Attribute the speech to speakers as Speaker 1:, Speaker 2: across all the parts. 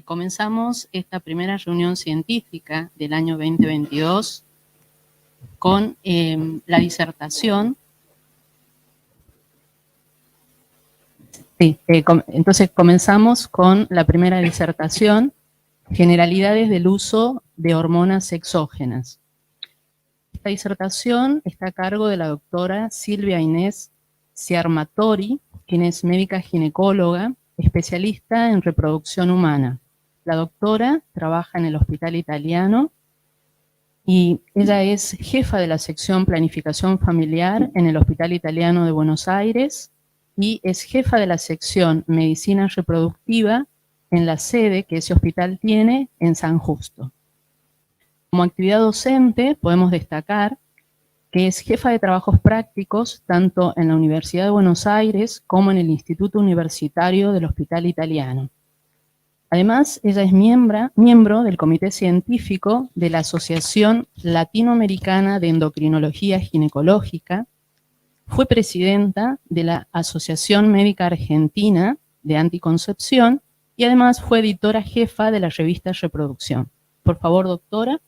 Speaker 1: Comenzamos esta primera reunión científica del año 2022 con la disertación. Entonces comenzamos con la primera disertación, generalidades del uso de hormonas exógenas. Esta disertación está a cargo de la doctora Silvia Inés Ciarmatori, quien es médica ginecóloga, especialista en reproducción humana. La doctora trabaja en el Hospital Italiano y ella es jefa de la sección Planificación Familiar en el Hospital Italiano de Buenos Aires y es jefa de la sección Medicina Reproductiva en la sede que ese hospital tiene en San Justo. Como actividad docente podemos destacar que es jefa de trabajos prácticos tanto en la Universidad de Buenos Aires como en el Instituto Universitario del Hospital Italiano. Además, ella es miembro del Comité Científico de la Asociación Latinoamericana de Endocrinología Ginecológica, fue presidenta de la Asociación Médica Argentina de Anticoncepción y además fue editora jefa de la revista Reproducción. Por favor, doctora.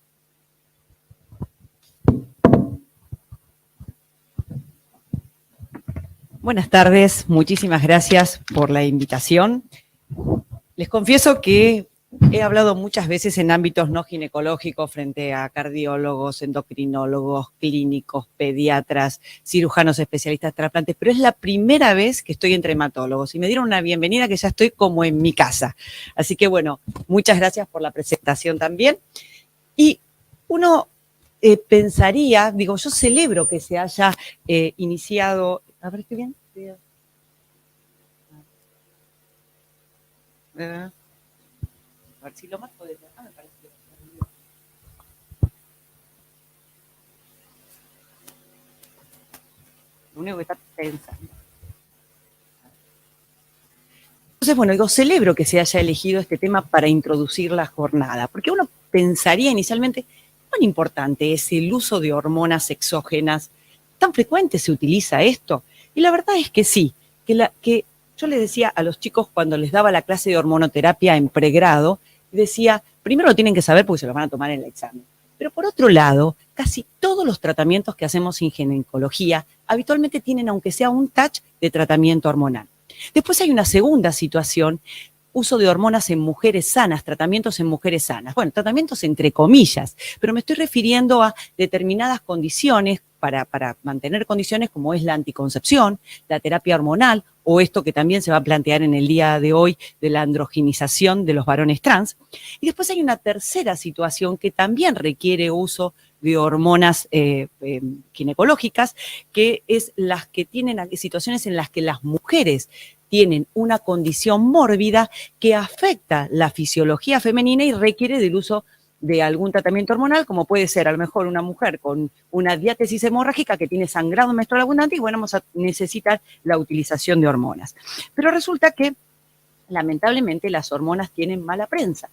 Speaker 2: Buenas tardes, muchísimas gracias por la invitación. Les confieso que he hablado muchas veces en ámbitos no ginecológicos frente a cardiólogos, endocrinólogos, clínicos, pediatras, cirujanos especialistas en trasplantes, pero es la primera vez que estoy entre hematólogos y me dieron una bienvenida que ya estoy como en mi casa. Así que bueno, muchas gracias por la presentación también. Y uno pensaría, digo, yo celebro que se haya iniciado... A ver, ¿qué bien? A ver si lo más puede ser. Me parece que... Lo único que está pensando. Entonces, bueno, digo, celebro que se haya elegido este tema para introducir la jornada, porque uno pensaría inicialmente, ¿cuán importante es el uso de hormonas exógenas? ¿Tan frecuente se utiliza esto? Y la verdad es que sí, que yo les decía a los chicos cuando les daba la clase de hormonoterapia en pregrado, decía, primero lo tienen que saber porque se lo van a tomar en el examen. Pero por otro lado, casi todos los tratamientos que hacemos en ginecología habitualmente tienen, aunque sea un touch de tratamiento hormonal. Después hay una segunda situación, uso de hormonas en mujeres sanas, tratamientos en mujeres sanas. Bueno, tratamientos entre comillas, pero me estoy refiriendo a determinadas condiciones para mantener condiciones como es la anticoncepción, la terapia hormonal o esto que también se va a plantear en el día de hoy de la androgenización de los varones trans. Y después hay una tercera situación que también requiere uso de hormonas ginecológicas, que es las que tienen situaciones en las que las mujeres tienen una condición mórbida que afecta la fisiología femenina y requiere del uso de algún tratamiento hormonal, como puede ser a lo mejor una mujer con una diátesis hemorrágica que tiene sangrado menstrual abundante y bueno, vamos a necesitar la utilización de hormonas. Pero resulta que lamentablemente las hormonas tienen mala prensa.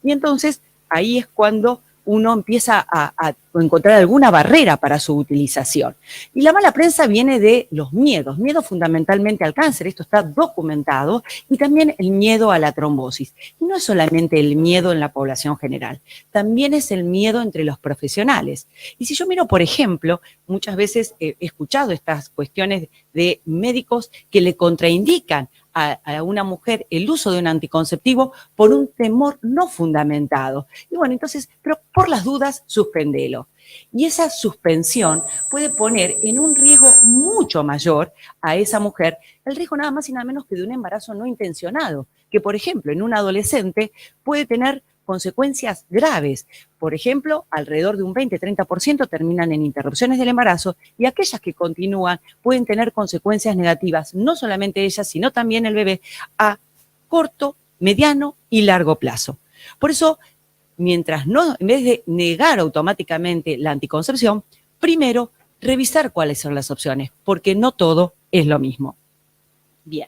Speaker 2: Y entonces ahí es cuando uno empieza a encontrar alguna barrera para su utilización. Y la mala prensa viene de los miedos fundamentalmente al cáncer, esto está documentado, y también el miedo a la trombosis. Y no es solamente el miedo en la población general, también es el miedo entre los profesionales. Y si yo miro, por ejemplo, muchas veces he escuchado estas cuestiones de médicos que le contraindican a una mujer el uso de un anticonceptivo por un temor no fundamentado. Y bueno, entonces, pero por las dudas, suspéndelo. Y esa suspensión puede poner en un riesgo mucho mayor a esa mujer, el riesgo nada más y nada menos que de un embarazo no intencionado, que por ejemplo en un adolescente puede tener consecuencias graves. Por ejemplo, alrededor de un 20-30% terminan en interrupciones del embarazo y aquellas que continúan pueden tener consecuencias negativas, no solamente ellas, sino también el bebé, a corto, mediano y largo plazo. Por eso, mientras no, en vez de negar automáticamente la anticoncepción, primero revisar cuáles son las opciones, porque no todo es lo mismo. Bien.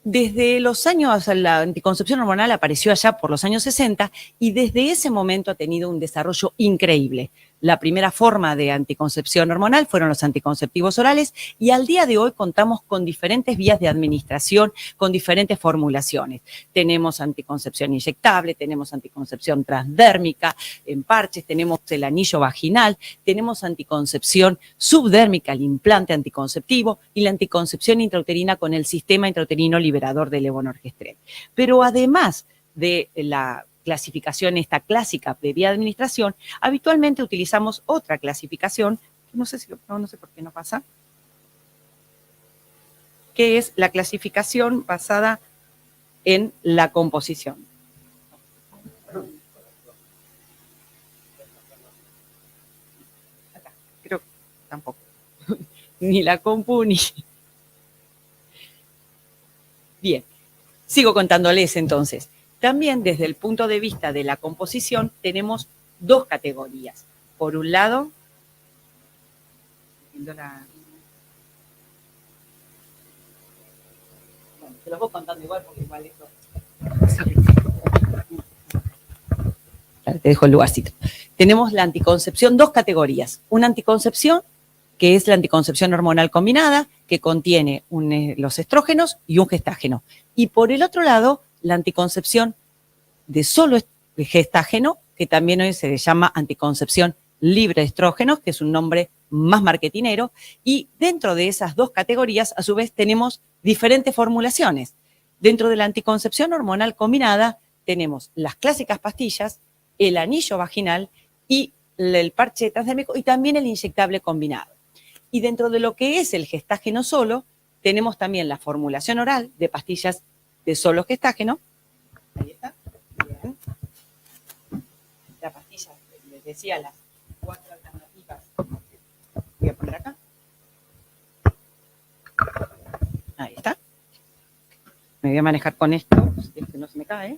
Speaker 2: Desde los años, la anticoncepción hormonal apareció allá por los años 60 y desde ese momento ha tenido un desarrollo increíble. La primera forma de anticoncepción hormonal fueron los anticonceptivos orales y al día de hoy contamos con diferentes vías de administración, con diferentes formulaciones. Tenemos anticoncepción inyectable, tenemos anticoncepción transdérmica en parches, tenemos el anillo vaginal, tenemos anticoncepción subdérmica, el implante anticonceptivo y la anticoncepción intrauterina con el sistema intrauterino liberador de levonorgestrel. Pero además de la clasificación esta clásica de vía de administración, habitualmente utilizamos otra clasificación, no sé por qué no pasa, que es la clasificación basada en la composición. Acá, creo que tampoco. Ni la compu ni... Bien, sigo contándoles entonces. También desde el punto de vista de la composición tenemos dos categorías. Por un lado, bueno, se los voy contando igual porque igual esto... Te dejo el lugarcito. Tenemos la anticoncepción, dos categorías. Una anticoncepción, que es la anticoncepción hormonal combinada, que contiene los estrógenos y un gestágeno. Y por el otro lado, la anticoncepción de solo gestágeno, que también hoy se llama anticoncepción libre de estrógenos, que es un nombre más marketinero, y dentro de esas dos categorías, a su vez, tenemos diferentes formulaciones. Dentro de la anticoncepción hormonal combinada, tenemos las clásicas pastillas, el anillo vaginal y el parche transdérmico y también el inyectable combinado. Y dentro de lo que es el gestágeno solo, tenemos también la formulación oral de pastillas de solo gestágeno. Ahí está. Bien. La pastilla, les decía, las 4 alternativas. Voy a poner acá. Ahí está. Me voy a manejar con esto, si es que no se me cae.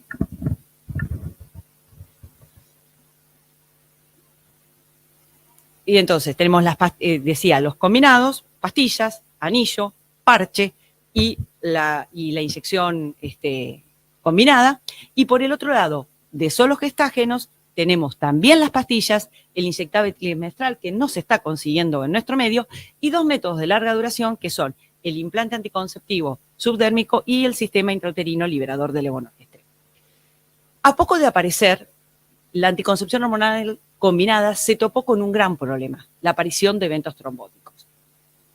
Speaker 2: Y entonces tenemos decía, los combinados, pastillas, anillo, parche y la inyección combinada. Y por el otro lado, de solo gestágenos, tenemos también las pastillas, el inyectable trimestral que no se está consiguiendo en nuestro medio y dos métodos de larga duración que son el implante anticonceptivo subdérmico y el sistema intrauterino liberador de levonorgestrel. A poco de aparecer, la anticoncepción hormonal combinada se topó con un gran problema, la aparición de eventos trombóticos.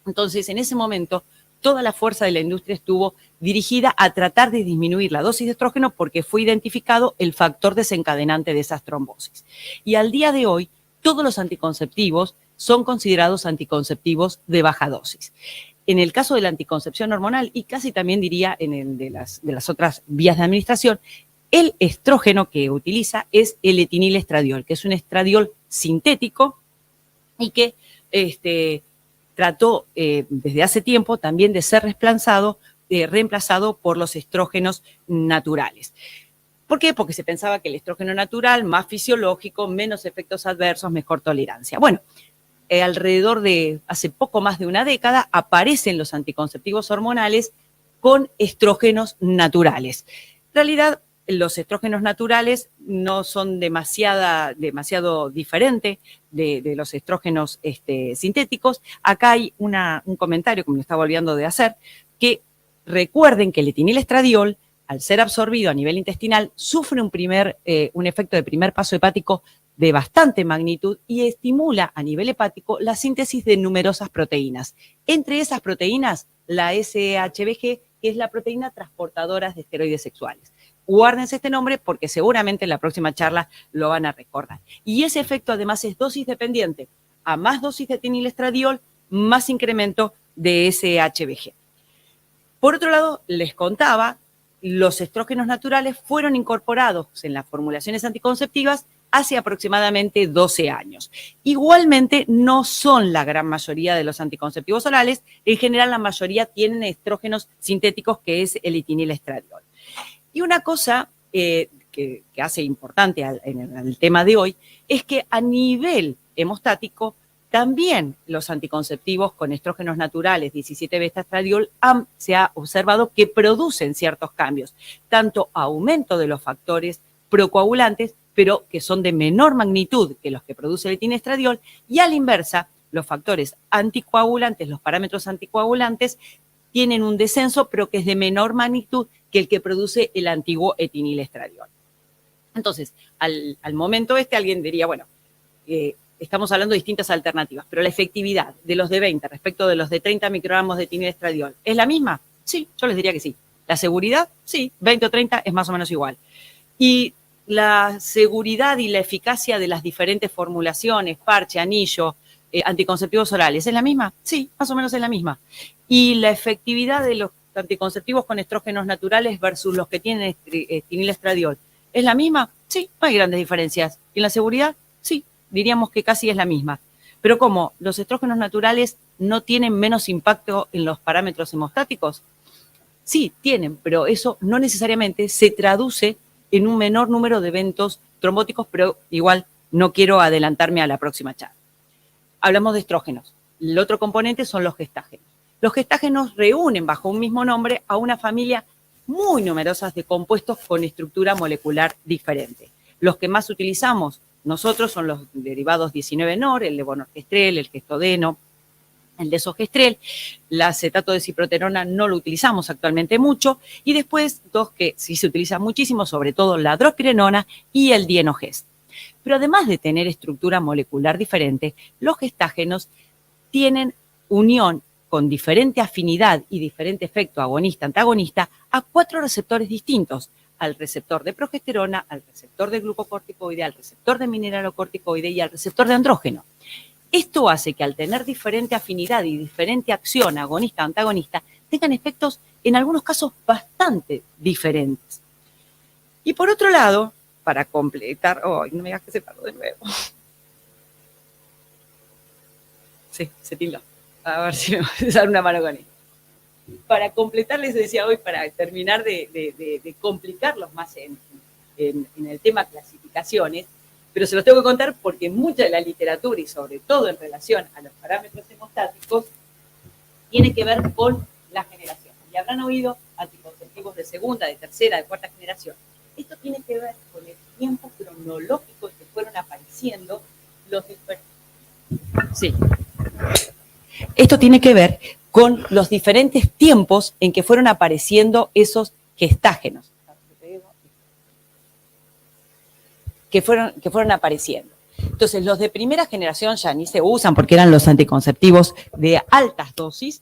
Speaker 2: Entonces, en ese momento, toda la fuerza de la industria estuvo dirigida a tratar de disminuir la dosis de estrógeno porque fue identificado el factor desencadenante de esas trombosis. Y al día de hoy, todos los anticonceptivos son considerados anticonceptivos de baja dosis. En el caso de la anticoncepción hormonal, y casi también diría en el de las otras vías de administración, el estrógeno que utiliza es el etinilestradiol, que es un estradiol sintético y que trató desde hace tiempo también de ser reemplazado por los estrógenos naturales. ¿Por qué? Porque se pensaba que el estrógeno natural, más fisiológico, menos efectos adversos, mejor tolerancia. Bueno, alrededor de hace poco más de una década aparecen los anticonceptivos hormonales con estrógenos naturales. En realidad, los estrógenos naturales no son demasiado diferentes de los estrógenos sintéticos. Acá hay un comentario que me lo estaba olvidando de hacer, que recuerden que el etinilestradiol, al ser absorbido a nivel intestinal, sufre un efecto de primer paso hepático de bastante magnitud y estimula a nivel hepático la síntesis de numerosas proteínas. Entre esas proteínas, la SHBG, que es la proteína transportadora de esteroides sexuales. Guárdense este nombre porque seguramente en la próxima charla lo van a recordar. Y ese efecto además es dosis dependiente. A más dosis de etinilestradiol, más incremento de SHBG. Por otro lado, les contaba, los estrógenos naturales fueron incorporados en las formulaciones anticonceptivas hace aproximadamente 12 años. Igualmente, no son la gran mayoría de los anticonceptivos orales. En general, la mayoría tienen estrógenos sintéticos, que es el etinilestradiol. Y una cosa que hace importante en el tema de hoy es que a nivel hemostático también los anticonceptivos con estrógenos naturales, 17-beta-estradiol, se ha observado que producen ciertos cambios, tanto aumento de los factores procoagulantes pero que son de menor magnitud que los que produce el etinestradiol, y a la inversa, los factores anticoagulantes, los parámetros anticoagulantes, tienen un descenso, pero que es de menor magnitud que el que produce el antiguo etinilestradiol. Entonces, al momento alguien diría, bueno, estamos hablando de distintas alternativas, pero la efectividad de los de 20 respecto de los de 30 microgramos de etinilestradiol, ¿es la misma? Sí, yo les diría que sí. La seguridad, sí, 20 o 30 es más o menos igual. Y la seguridad y la eficacia de las diferentes formulaciones, parche, anillo, anticonceptivos orales, ¿es la misma? Sí, más o menos es la misma. Y la efectividad de los anticonceptivos con estrógenos naturales versus los que tienen etinilestradiol, ¿es la misma? Sí, no hay grandes diferencias. ¿Y en la seguridad? Sí, diríamos que casi es la misma. Pero ¿cómo? ¿Los estrógenos naturales no tienen menos impacto en los parámetros hemostáticos? Sí, tienen, pero eso no necesariamente se traduce en un menor número de eventos trombóticos, pero igual no quiero adelantarme a la próxima charla. Hablamos de estrógenos. El otro componente son los gestágenos. Los gestágenos reúnen bajo un mismo nombre a una familia muy numerosa de compuestos con estructura molecular diferente. Los que más utilizamos nosotros son los derivados 19-nor, el levonorgestrel, el gestodeno, el desogestrel. El acetato de ciproterona no lo utilizamos actualmente mucho. Y después dos que sí se utilizan muchísimo, sobre todo la drospirenona y el dienogest. Pero además de tener estructura molecular diferente, los gestágenos tienen unión con diferente afinidad y diferente efecto agonista-antagonista a 4 receptores distintos: al receptor de progesterona, al receptor de glucocorticoide, al receptor de mineralocorticoide y al receptor de andrógeno. Esto hace que al tener diferente afinidad y diferente acción agonista-antagonista, tengan efectos en algunos casos bastante diferentes. Y por otro lado, para completar... ¡Oh, no me digas que se paró de nuevo! Sí, se tildó. A ver si me voy a dar una mano con él. Para completar, les decía hoy, para terminar de complicarlos más en el tema clasificaciones, pero se los tengo que contar porque mucha de la literatura, y sobre todo en relación a los parámetros hemostáticos, tiene que ver con la generación. Y habrán oído anticonceptivos de segunda, de tercera, de cuarta generación. Esto tiene que ver con el tiempo cronológico en que fueron apareciendo los diferentes... Sí. Esto tiene que ver con los diferentes tiempos en que fueron apareciendo esos gestágenos. Que fueron apareciendo. Entonces, los de primera generación ya ni se usan porque eran los anticonceptivos de altas dosis,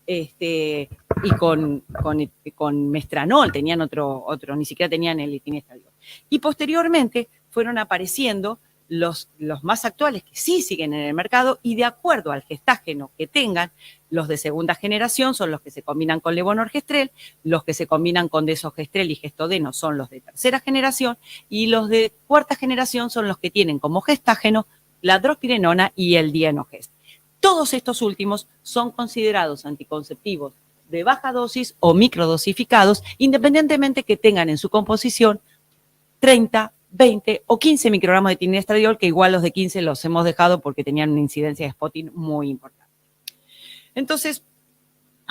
Speaker 2: y con mestranol tenían otro, ni siquiera tenían el etinestradiol. Y posteriormente fueron apareciendo los más actuales que sí siguen en el mercado, y de acuerdo al gestágeno que tengan, los de segunda generación son los que se combinan con levonorgestrel, los que se combinan con desogestrel y gestodeno son los de tercera generación, y los de cuarta generación son los que tienen como gestágeno la drospirenona y el dienogest. Todos estos últimos son considerados anticonceptivos de baja dosis o microdosificados, independientemente que tengan en su composición 30, 20 o 15 microgramos de etinestradiol, que igual los de 15 los hemos dejado porque tenían una incidencia de spotting muy importante. Entonces,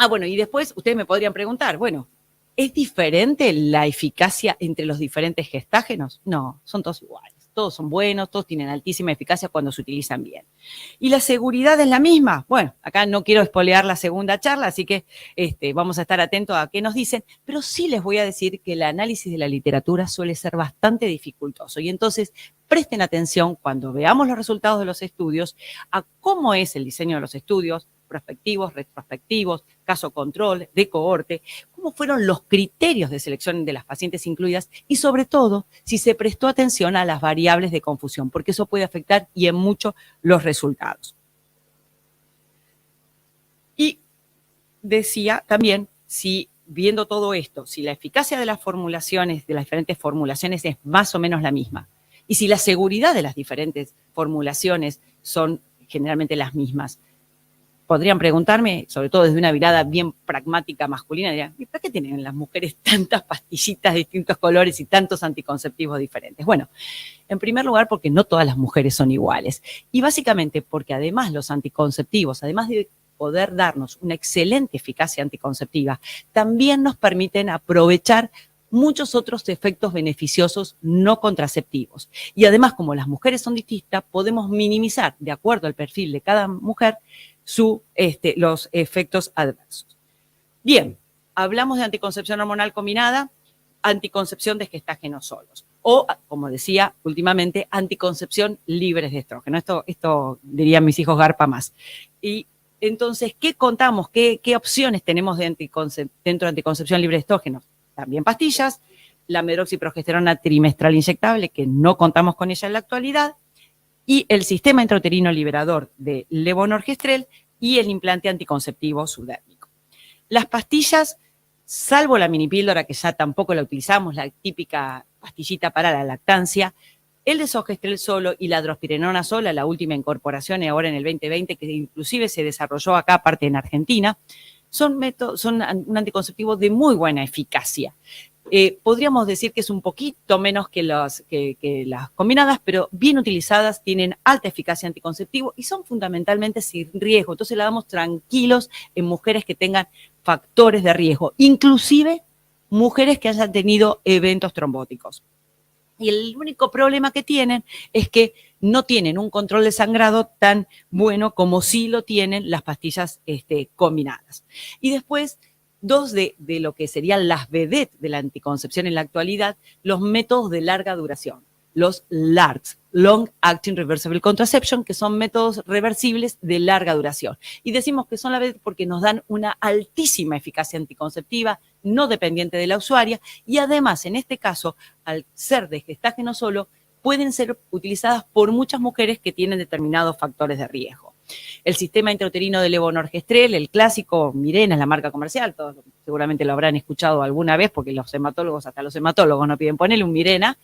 Speaker 2: bueno, y después ustedes me podrían preguntar, bueno, ¿es diferente la eficacia entre los diferentes gestágenos? No, son todos iguales. Todos son buenos, todos tienen altísima eficacia cuando se utilizan bien. ¿Y la seguridad es la misma? Bueno, acá no quiero espolear la segunda charla, así que vamos a estar atentos a qué nos dicen, pero sí les voy a decir que el análisis de la literatura suele ser bastante dificultoso. Y entonces, presten atención cuando veamos los resultados de los estudios a cómo es el diseño de los estudios, prospectivos, retrospectivos, caso control, de cohorte, cómo fueron los criterios de selección de las pacientes incluidas y sobre todo si se prestó atención a las variables de confusión, porque eso puede afectar y en mucho los resultados. Y decía también, si viendo todo esto, si la eficacia de las formulaciones, de las diferentes formulaciones es más o menos la misma, y si la seguridad de las diferentes formulaciones son generalmente las mismas, podrían preguntarme, sobre todo desde una mirada bien pragmática masculina, dirían, ¿y para qué tienen las mujeres tantas pastillitas de distintos colores y tantos anticonceptivos diferentes? Bueno, en primer lugar porque no todas las mujeres son iguales. Y básicamente porque además los anticonceptivos, además de poder darnos una excelente eficacia anticonceptiva, también nos permiten aprovechar muchos otros efectos beneficiosos no contraceptivos. Y además, como las mujeres son distintas, podemos minimizar, de acuerdo al perfil de cada mujer, los efectos adversos. Bien, hablamos de anticoncepción hormonal combinada, anticoncepción de gestágenos solos. O, como decía últimamente, anticoncepción libres de estrógeno. Esto dirían mis hijos, garpa más. Y entonces, ¿qué contamos? ¿Qué opciones tenemos dentro de anticoncepción libre de estrógenos? También pastillas, la medroxiprogesterona trimestral inyectable, que no contamos con ella en la actualidad, y el sistema intrauterino liberador de levonorgestrel y el implante anticonceptivo subdérmico. Las pastillas, salvo la minipíldora, que ya tampoco la utilizamos, la típica pastillita para la lactancia, el desogestrel solo y la drospirenona sola, la última incorporación ahora en el 2020, que inclusive se desarrolló acá, aparte en Argentina, son un anticonceptivo de muy buena eficacia. Podríamos decir que es un poquito menos que las combinadas, pero bien utilizadas tienen alta eficacia anticonceptivo y son fundamentalmente sin riesgo. Entonces la damos tranquilos en mujeres que tengan factores de riesgo, inclusive mujeres que hayan tenido eventos trombóticos. Y el único problema que tienen es que no tienen un control de sangrado tan bueno como sí lo tienen las pastillas combinadas. Y después, dos de lo que serían las vedettes de la anticoncepción en la actualidad, los métodos de larga duración, los LARCs, Long Acting Reversible Contraception, que son métodos reversibles de larga duración. Y decimos que son la vedette porque nos dan una altísima eficacia anticonceptiva, no dependiente de la usuaria, y además, en este caso, al ser de gestágeno solo, pueden ser utilizadas por muchas mujeres que tienen determinados factores de riesgo. El sistema intrauterino de levonorgestrel, el clásico, Mirena es la marca comercial, todos seguramente lo habrán escuchado alguna vez porque los hematólogos, hasta los hematólogos no piden ponerle un Mirena,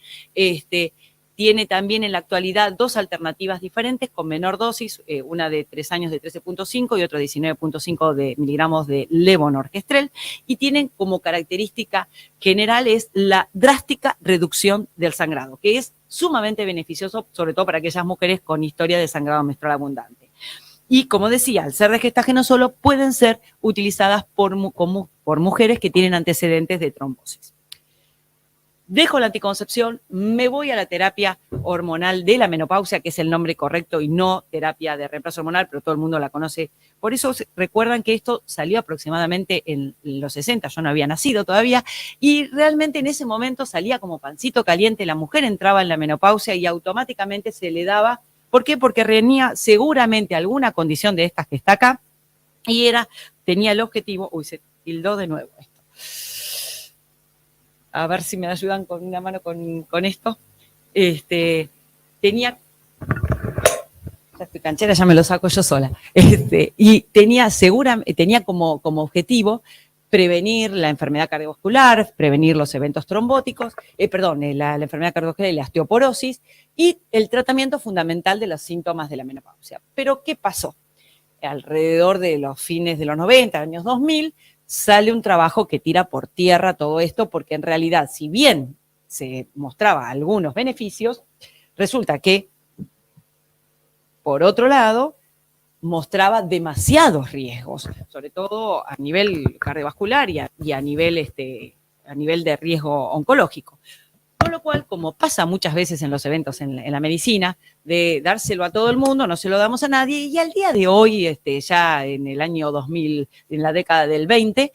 Speaker 2: tiene también en la actualidad dos alternativas diferentes con menor dosis, una de 3 años de 13.5 y otra de 19.5 de miligramos de levonorgestrel, y tienen como característica general es la drástica reducción del sangrado, que es sumamente beneficioso, sobre todo para aquellas mujeres con historia de sangrado menstrual abundante. Y como decía, al ser de gestágeno solo, pueden ser utilizadas por mujeres que tienen antecedentes de trombosis. Dejo la anticoncepción, me voy a la terapia hormonal de la menopausia, que es el nombre correcto y no terapia de reemplazo hormonal, pero todo el mundo la conoce. Por eso recuerdan que esto salió aproximadamente en los 60, yo no había nacido todavía, y realmente en ese momento salía como pancito caliente, la mujer entraba en la menopausia y automáticamente se le daba. ¿Por qué? Porque tenía seguramente alguna condición de estas que está acá y tenía el objetivo, se tildó de nuevo esto. A ver si me ayudan con una mano con esto. Tenía, ya estoy canchera, ya me lo saco yo sola. Y tenía como objetivo prevenir la enfermedad cardiovascular, prevenir los eventos trombóticos, la enfermedad cardiovascular y la osteoporosis, y el tratamiento fundamental de los síntomas de la menopausia. Pero, ¿qué pasó? Alrededor de los fines de los 90, años 2000, sale un trabajo que tira por tierra todo esto, porque en realidad, si bien se mostraba algunos beneficios, resulta que, por otro lado, mostraba demasiados riesgos, sobre todo a nivel cardiovascular y a nivel de riesgo oncológico. Con lo cual, como pasa muchas veces en los eventos en la medicina, de dárselo a todo el mundo, no se lo damos a nadie, y al día de hoy, ya en el año 2000, en la década del 20,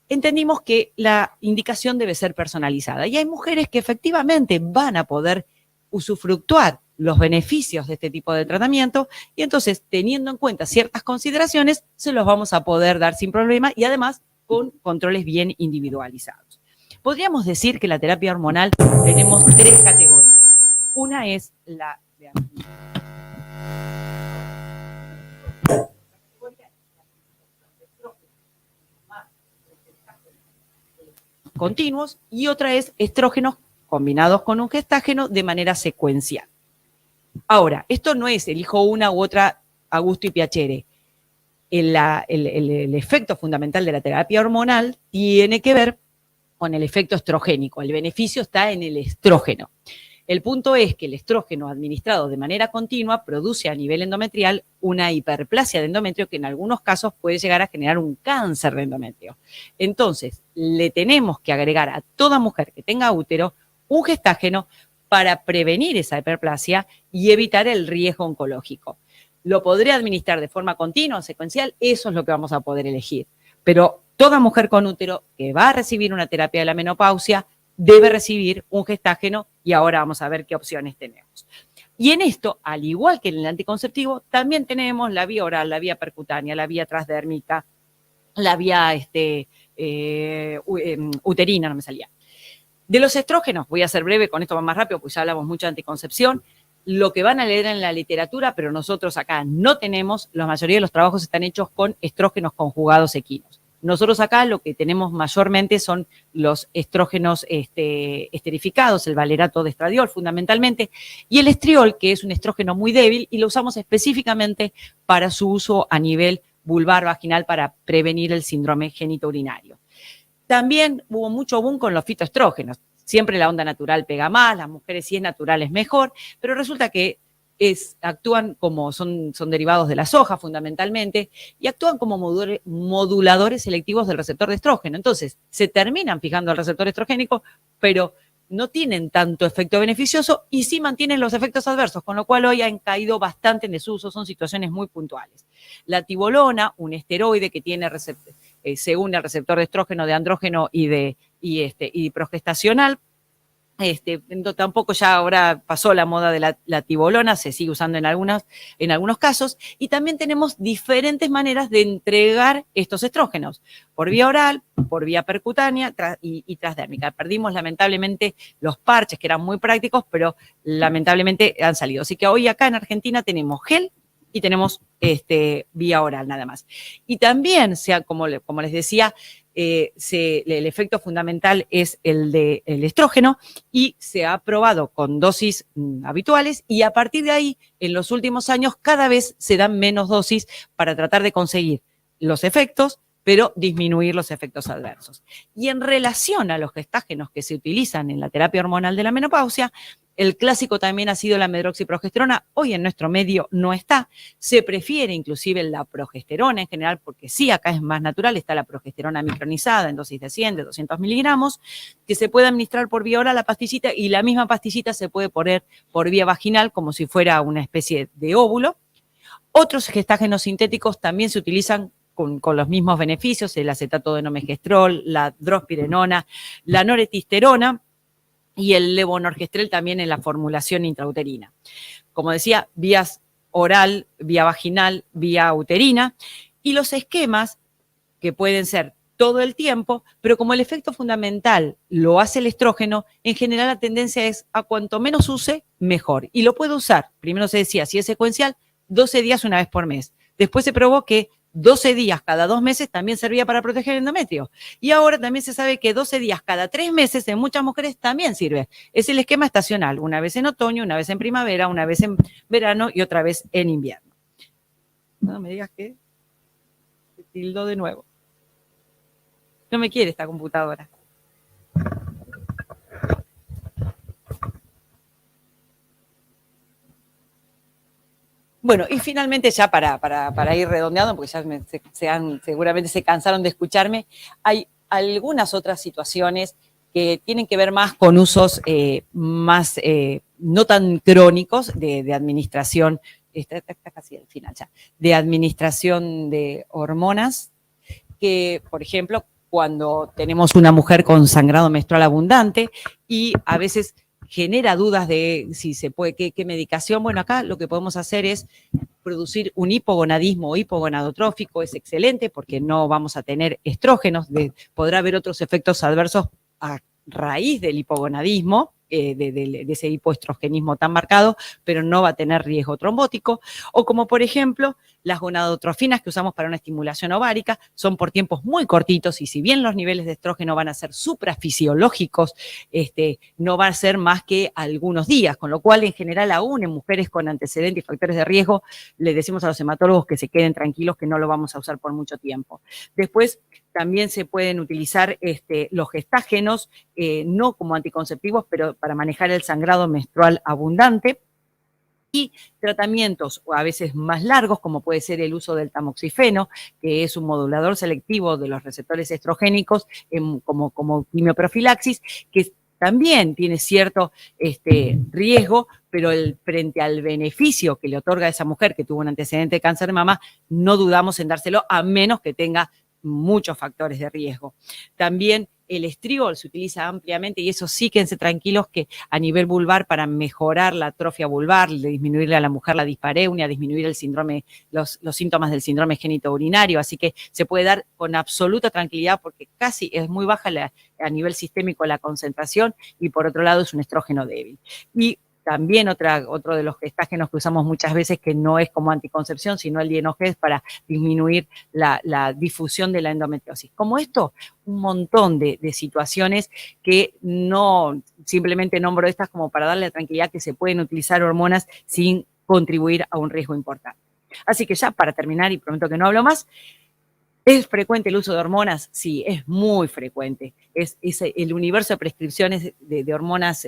Speaker 2: entendimos que la indicación debe ser personalizada. Y hay mujeres que efectivamente van a poder usufructuar los beneficios de este tipo de tratamiento, y entonces, teniendo en cuenta ciertas consideraciones, se los vamos a poder dar sin problema y además con controles bien individualizados. Podríamos decir que la terapia hormonal tenemos 3 categorías. Una es la de continuos y otra es estrógenos combinados con un gestágeno de manera secuencial. Ahora, esto no es elijo una u otra a gusto y piacere. El efecto fundamental de la terapia hormonal tiene que ver con el efecto estrogénico. El beneficio está en el estrógeno. El punto es que el estrógeno administrado de manera continua produce a nivel endometrial una hiperplasia de endometrio que en algunos casos puede llegar a generar un cáncer de endometrio. Entonces, le tenemos que agregar a toda mujer que tenga útero un gestágeno para prevenir esa hiperplasia y evitar el riesgo oncológico. ¿Lo podré administrar de forma continua o secuencial? Eso es lo que vamos a poder elegir. Pero toda mujer con útero que va a recibir una terapia de la menopausia debe recibir un gestágeno y ahora vamos a ver qué opciones tenemos. Y en esto, al igual que en el anticonceptivo, también tenemos la vía oral, la vía percutánea, la vía transdérmica, la vía uterina, no me salía. De los estrógenos, voy a ser breve, con esto va más rápido, pues ya hablamos mucho de anticoncepción. Lo que van a leer en la literatura, pero nosotros acá no tenemos, la mayoría de los trabajos están hechos con estrógenos conjugados equinos. Nosotros acá lo que tenemos mayormente son los estrógenos esterificados, el valerato de estradiol fundamentalmente, y el estriol, que es un estrógeno muy débil, y lo usamos específicamente para su uso a nivel vulvar vaginal para prevenir el síndrome genitourinario. También hubo mucho boom con los fitoestrógenos. Siempre la onda natural pega más, las mujeres si es natural es mejor, pero resulta que actúan como son derivados de la soja fundamentalmente y actúan como moduladores selectivos del receptor de estrógeno. Entonces, se terminan fijando al receptor estrogénico, pero no tienen tanto efecto beneficioso y sí mantienen los efectos adversos, con lo cual hoy han caído bastante en desuso, son situaciones muy puntuales. La tibolona, un esteroide que tiene según el receptor de estrógeno, de andrógeno y progestacional, tampoco ya ahora pasó la moda de la tibolona, se sigue usando en algunos casos, y también tenemos diferentes maneras de entregar estos estrógenos, por vía oral, por vía percutánea y transdérmica. Perdimos lamentablemente los parches, que eran muy prácticos, pero lamentablemente han salido. Así que hoy acá en Argentina tenemos gel y tenemos vía oral nada más. Y también, como les decía, el efecto fundamental es el del estrógeno y se ha probado con dosis habituales y a partir de ahí, en los últimos años, cada vez se dan menos dosis para tratar de conseguir los efectos, pero disminuir los efectos adversos. Y en relación a los gestágenos que se utilizan en la terapia hormonal de la menopausia, el clásico también ha sido la medroxiprogesterona. Hoy en nuestro medio no está. Se prefiere inclusive la progesterona en general, porque sí, acá es más natural. Está la progesterona micronizada en dosis de 100, de 200 miligramos, que se puede administrar por vía oral la pastillita y la misma pastillita se puede poner por vía vaginal como si fuera una especie de óvulo. Otros gestágenos sintéticos también se utilizan con los mismos beneficios, el acetato de nomegestrol, la drospirenona, la noretisterona, y el levonorgestrel también en la formulación intrauterina. Como decía, vías oral, vía vaginal, vía uterina, y los esquemas que pueden ser todo el tiempo, pero como el efecto fundamental lo hace el estrógeno, en general la tendencia es a cuanto menos use, mejor. Y lo puedo usar, primero se decía, si es secuencial, 12 días una vez por mes. Después se probó que 12 días cada 2 meses también servía para proteger el endometrio. Y ahora también se sabe que 12 días cada 3 meses en muchas mujeres también sirve. Es el esquema estacional, una vez en otoño, una vez en primavera, una vez en verano y otra vez en invierno. No me digas que se tildó de nuevo. No me quiere esta computadora. Bueno, y finalmente ya para ir redondeando, porque ya seguramente se cansaron de escucharme, hay algunas otras situaciones que tienen que ver más con usos más no tan crónicos de administración, está casi al final ya, de administración de hormonas, que por ejemplo, cuando tenemos una mujer con sangrado menstrual abundante y a veces genera dudas de si se puede, qué medicación. Bueno, acá lo que podemos hacer es producir un hipogonadismo o hipogonadotrófico, es excelente porque no vamos a tener estrógenos, podrá haber otros efectos adversos a raíz del hipogonadismo, de ese hipoestrogenismo tan marcado, pero no va a tener riesgo trombótico, o como por ejemplo las gonadotrofinas que usamos para una estimulación ovárica son por tiempos muy cortitos y si bien los niveles de estrógeno van a ser suprafisiológicos, no va a ser más que algunos días, con lo cual en general aún en mujeres con antecedentes y factores de riesgo le decimos a los hematólogos que se queden tranquilos que no lo vamos a usar por mucho tiempo. Después también se pueden utilizar los gestágenos, no como anticonceptivos, pero para manejar el sangrado menstrual abundante. y tratamientos o a veces más largos, como puede ser el uso del tamoxifeno, que es un modulador selectivo de los receptores estrogénicos como quimioprofilaxis, que también tiene cierto riesgo, pero frente al beneficio que le otorga a esa mujer que tuvo un antecedente de cáncer de mama, no dudamos en dárselo a menos que tenga muchos factores de riesgo. También el estriol se utiliza ampliamente y eso sí, quédense tranquilos que a nivel vulvar para mejorar la atrofia vulvar, disminuirle a la mujer la dispareunia, disminuir el síndrome, los síntomas del síndrome genitourinario, así que se puede dar con absoluta tranquilidad porque casi es muy baja a nivel sistémico la concentración y por otro lado es un estrógeno débil. Y también otro de los gestágenos que usamos muchas veces, que no es como anticoncepción, sino el dienogés para disminuir la difusión de la endometriosis. Como esto, un montón de situaciones que no, simplemente nombro estas como para darle la tranquilidad que se pueden utilizar hormonas sin contribuir a un riesgo importante. Así que ya para terminar, y prometo que no hablo más, ¿es frecuente el uso de hormonas? Sí, es muy frecuente. El universo de prescripciones de hormonas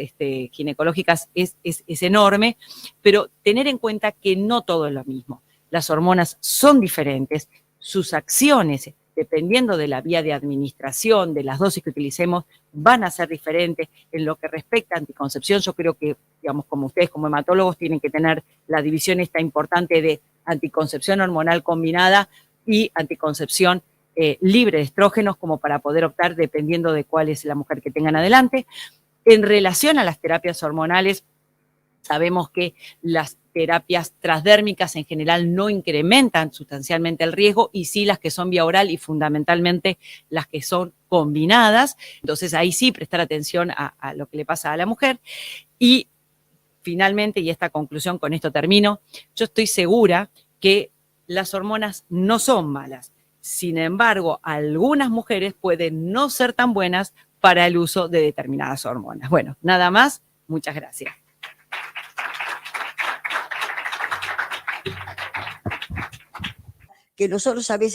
Speaker 2: ginecológicas es enorme, pero tener en cuenta que no todo es lo mismo. Las hormonas son diferentes, sus acciones, dependiendo de la vía de administración, de las dosis que utilicemos, van a ser diferentes. En lo que respecta a anticoncepción, yo creo que, digamos, como ustedes como hematólogos tienen que tener la división esta importante de anticoncepción hormonal combinada y anticoncepción libre de estrógenos, como para poder optar dependiendo de cuál es la mujer que tengan adelante. En relación a las terapias hormonales, sabemos que las terapias transdérmicas en general no incrementan sustancialmente el riesgo y sí las que son vía oral y fundamentalmente las que son combinadas. Entonces ahí sí prestar atención a lo que le pasa a la mujer. Y finalmente, y esta conclusión, con esto termino, yo estoy segura que las hormonas no son malas. Sin embargo, algunas mujeres pueden no ser tan buenas para el uso de determinadas hormonas. Bueno, nada más. Muchas gracias.
Speaker 3: Que nosotros a veces